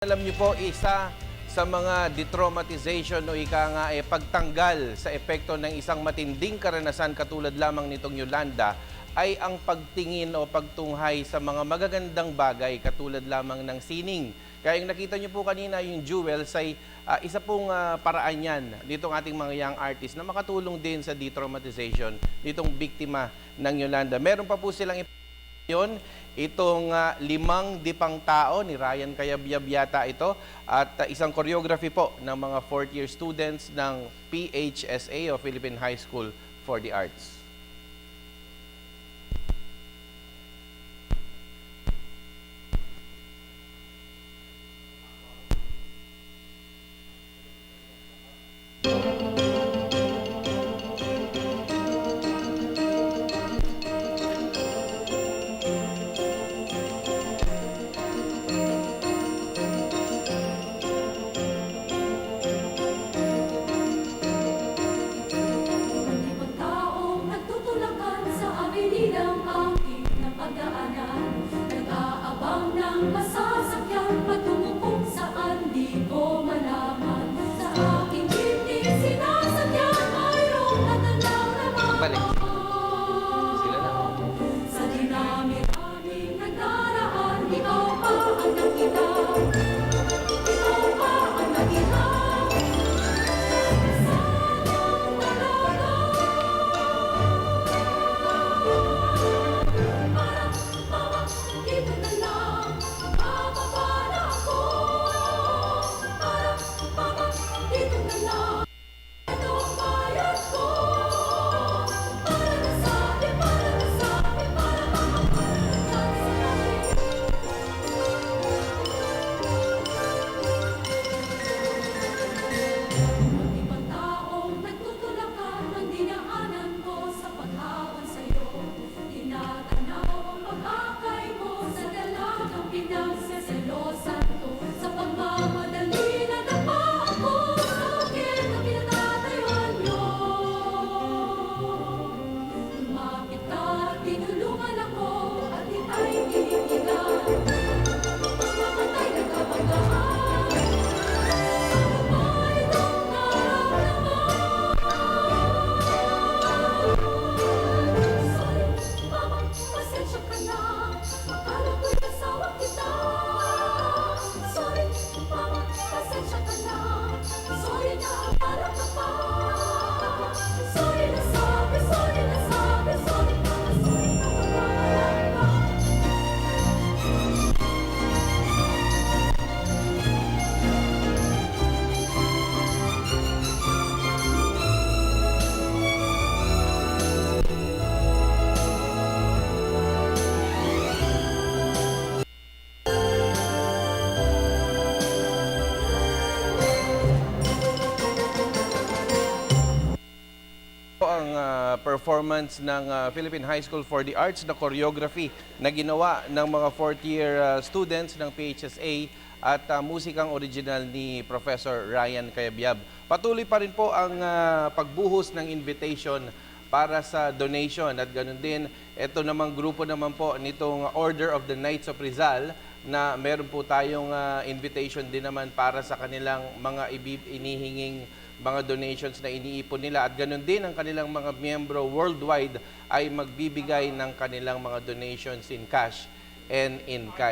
Alam niyo po, isa sa mga detraumatization o ika nga pagtanggal sa epekto ng isang matinding karanasan katulad lamang nitong Yolanda ay ang pagtingin o pagtunghay sa mga magagandang bagay katulad lamang ng sining. Kaya yung nakita niyo po kanina, yung jewels ay isa pong paraan yan nitong ating mga young artists na makatulong din sa detraumatization nitong biktima ng Yolanda. Meron pa po silang yun, itong limang dipang tao ni Ryan Cayabyab yata ito at isang choreography po ng mga fourth-year students ng PHSA o Philippine High School for the Arts. Masasakyan patungo kung saan di ko malaman. Sa aking hindi sinasakyan mayroong natanaw na Balik. Sila na. Sa dinami-daming nagdaraan, ikaw pa ang nakita. Ikaw pa ang nakita. Sa dalaga. Parang mama, dito na lang. Ang performance ng Philippine High School for the Arts na choreography na ginawa ng mga fourth-year students ng PHSA at musikang original ni Professor Ryan Cayabyab. Patuloy pa rin po ang pagbuhos ng invitation para sa donation at ganoon din, ito namang grupo naman po nitong Order of the Knights of Rizal na meron po tayong invitation din naman para sa kanilang mga inihinging mga donations na iniipon nila at ganoon din ang kanilang mga miyembro worldwide ay magbibigay ng kanilang mga donations in cash and in kind.